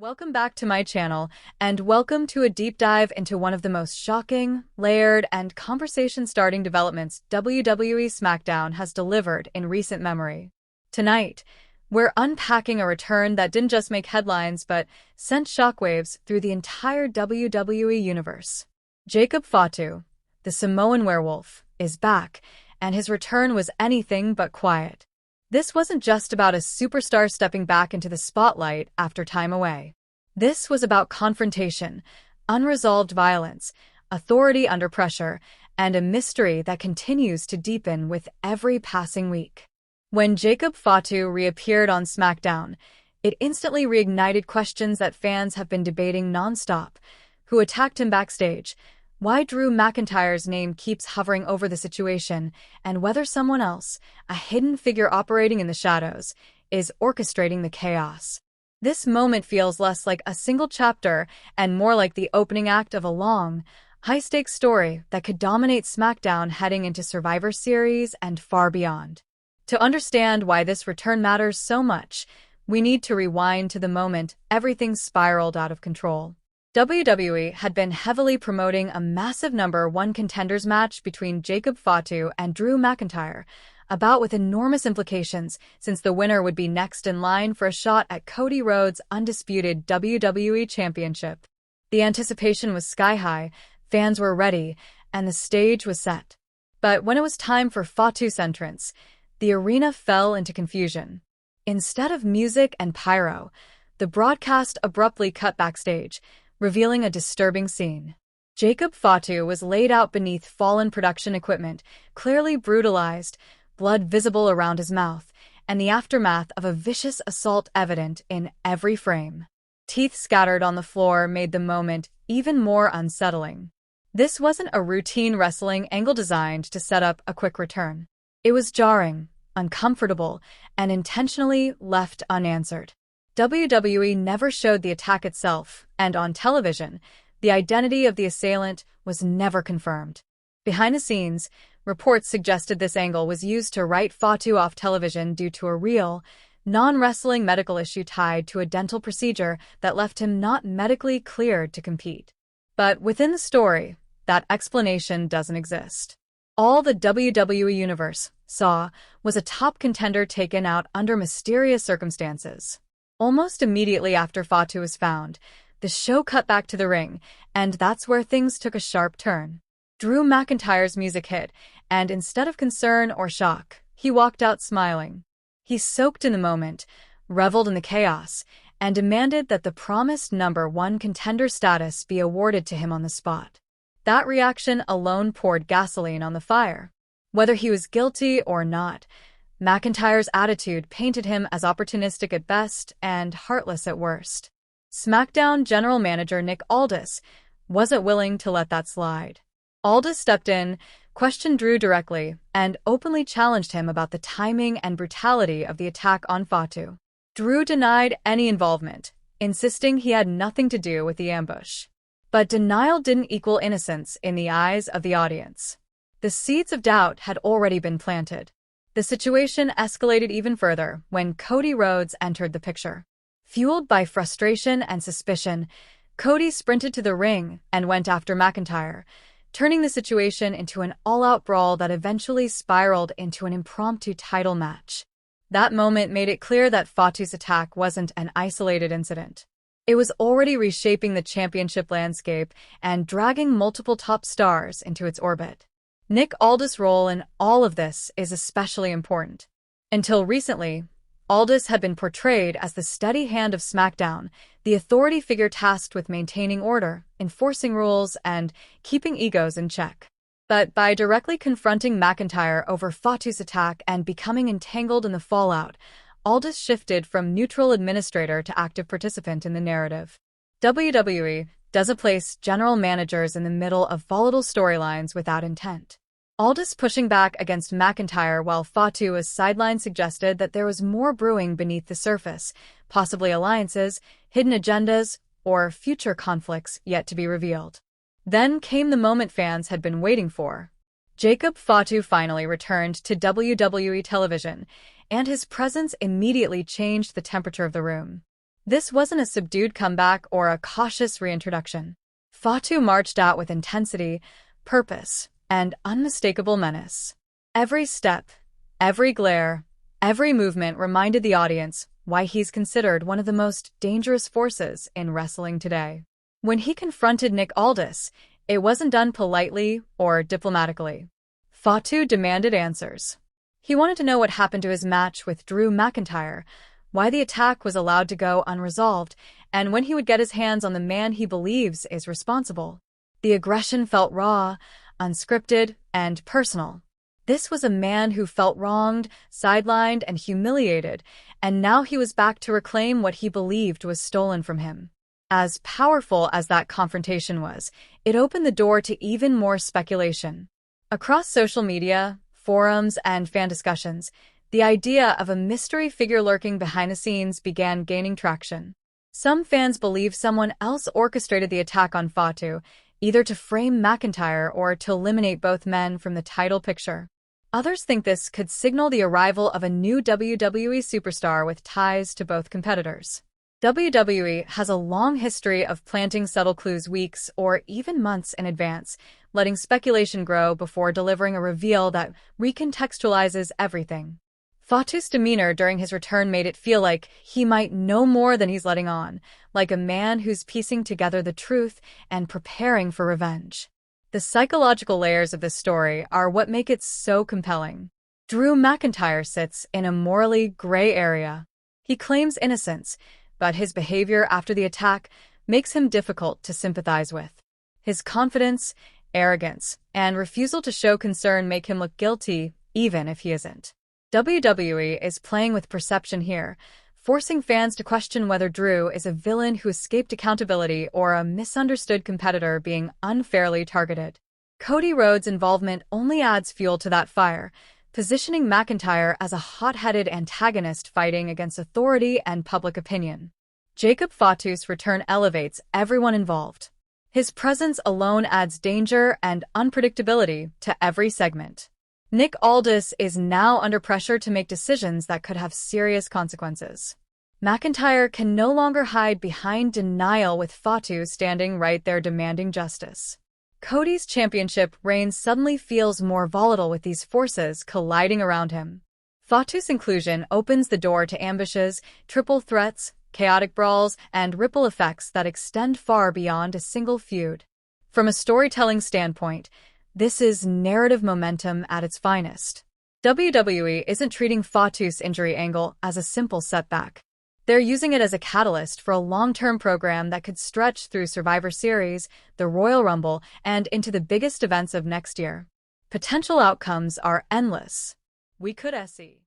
Welcome back to my channel, and welcome to a deep dive into one of the most shocking, layered, and conversation-starting developments WWE SmackDown has delivered in recent memory. Tonight, we're unpacking a return that didn't just make headlines but sent shockwaves through the entire WWE Universe. Jacob Fatu, the Samoan Werewolf, is back, and his return was anything but quiet. This wasn't just about a superstar stepping back into the spotlight after time away. This was about confrontation, unresolved violence, authority under pressure, and a mystery that continues to deepen with every passing week. When Jacob Fatu reappeared on SmackDown, it instantly reignited questions that fans have been debating nonstop. Who attacked him backstage? Why Drew McIntyre's name keeps hovering over the situation, and whether someone else, a hidden figure operating in the shadows, is orchestrating the chaos. This moment feels less like a single chapter and more like the opening act of a long, high-stakes story that could dominate SmackDown heading into Survivor Series and far beyond. To understand why this return matters so much, we need to rewind to the moment everything spiraled out of control. WWE had been heavily promoting a massive number one contenders match between Jacob Fatu and Drew McIntyre, a bout with enormous implications since the winner would be next in line for a shot at Cody Rhodes' undisputed WWE Championship. The anticipation was sky-high, fans were ready, and the stage was set. But when it was time for Fatu's entrance, the arena fell into confusion. Instead of music and pyro, the broadcast abruptly cut backstage, revealing a disturbing scene. Jacob Fatu was laid out beneath fallen production equipment, clearly brutalized, blood visible around his mouth, and the aftermath of a vicious assault evident in every frame. Teeth scattered on the floor made the moment even more unsettling. This wasn't a routine wrestling angle designed to set up a quick return. It was jarring, uncomfortable, and intentionally left unanswered. WWE never showed the attack itself, and on television, the identity of the assailant was never confirmed. Behind the scenes, reports suggested this angle was used to write Fatu off television due to a real, non-wrestling medical issue tied to a dental procedure that left him not medically cleared to compete. But within the story, that explanation doesn't exist. All the WWE Universe saw was a top contender taken out under mysterious circumstances. Almost immediately after Fatu was found, the show cut back to the ring, and that's where things took a sharp turn. Drew McIntyre's music hit, and instead of concern or shock, he walked out smiling. He soaked in the moment, reveled in the chaos, and demanded that the promised number one contender status be awarded to him on the spot. That reaction alone poured gasoline on the fire. Whether he was guilty or not, McIntyre's attitude painted him as opportunistic at best and heartless at worst. SmackDown general manager Nick Aldis wasn't willing to let that slide. Aldis stepped in, questioned Drew directly, and openly challenged him about the timing and brutality of the attack on Fatu. Drew denied any involvement, insisting he had nothing to do with the ambush. But denial didn't equal innocence in the eyes of the audience. The seeds of doubt had already been planted. The situation escalated even further when Cody Rhodes entered the picture. Fueled by frustration and suspicion, Cody sprinted to the ring and went after McIntyre, turning the situation into an all-out brawl that eventually spiraled into an impromptu title match. That moment made it clear that Fatu's attack wasn't an isolated incident. It was already reshaping the championship landscape and dragging multiple top stars into its orbit. Nick Aldis' role in all of this is especially important. Until recently, Aldis had been portrayed as the steady hand of SmackDown, the authority figure tasked with maintaining order, enforcing rules, and keeping egos in check. But by directly confronting McIntyre over Fatu's attack and becoming entangled in the fallout, Aldis shifted from neutral administrator to active participant in the narrative. WWE doesn't place general managers in the middle of volatile storylines without intent. Aldis pushing back against McIntyre while Fatu was sidelined suggested that there was more brewing beneath the surface, possibly alliances, hidden agendas, or future conflicts yet to be revealed. Then came the moment fans had been waiting for. Jacob Fatu finally returned to WWE television, and his presence immediately changed the temperature of the room. This wasn't a subdued comeback or a cautious reintroduction. Fatu marched out with intensity, purpose, and unmistakable menace. Every step, every glare, every movement reminded the audience why he's considered one of the most dangerous forces in wrestling today. When he confronted Nick Aldis, it wasn't done politely or diplomatically. Fatu demanded answers. He wanted to know what happened to his match with Drew McIntyre, why the attack was allowed to go unresolved, and when he would get his hands on the man he believes is responsible. The aggression felt raw, unscripted, and personal. This was a man who felt wronged, sidelined, and humiliated, and now he was back to reclaim what he believed was stolen from him. As powerful as that confrontation was, it opened the door to even more speculation. Across social media, forums, and fan discussions, the idea of a mystery figure lurking behind the scenes began gaining traction. Some fans believe someone else orchestrated the attack on Fatu, either to frame McIntyre or to eliminate both men from the title picture. Others think this could signal the arrival of a new WWE superstar with ties to both competitors. WWE has a long history of planting subtle clues weeks or even months in advance, letting speculation grow before delivering a reveal that recontextualizes everything. Fatu's demeanor during his return made it feel like he might know more than he's letting on, like a man who's piecing together the truth and preparing for revenge. The psychological layers of this story are what make it so compelling. Drew McIntyre sits in a morally gray area. He claims innocence, but his behavior after the attack makes him difficult to sympathize with. His confidence, arrogance, and refusal to show concern make him look guilty, even if he isn't. WWE is playing with perception here, forcing fans to question whether Drew is a villain who escaped accountability or a misunderstood competitor being unfairly targeted. Cody Rhodes' involvement only adds fuel to that fire, positioning McIntyre as a hot-headed antagonist fighting against authority and public opinion. Jacob Fatu's return elevates everyone involved. His presence alone adds danger and unpredictability to every segment. Nick Aldis is now under pressure to make decisions that could have serious consequences. McIntyre can no longer hide behind denial with Fatu standing right there demanding justice. Cody's championship reign suddenly feels more volatile with these forces colliding around him. Fatu's inclusion opens the door to ambushes, triple threats, chaotic brawls, and ripple effects that extend far beyond a single feud. From a storytelling standpoint, this is narrative momentum at its finest. WWE isn't treating Fatu's injury angle as a simple setback. They're using it as a catalyst for a long-term program that could stretch through Survivor Series, the Royal Rumble, and into the biggest events of next year. Potential outcomes are endless. We could see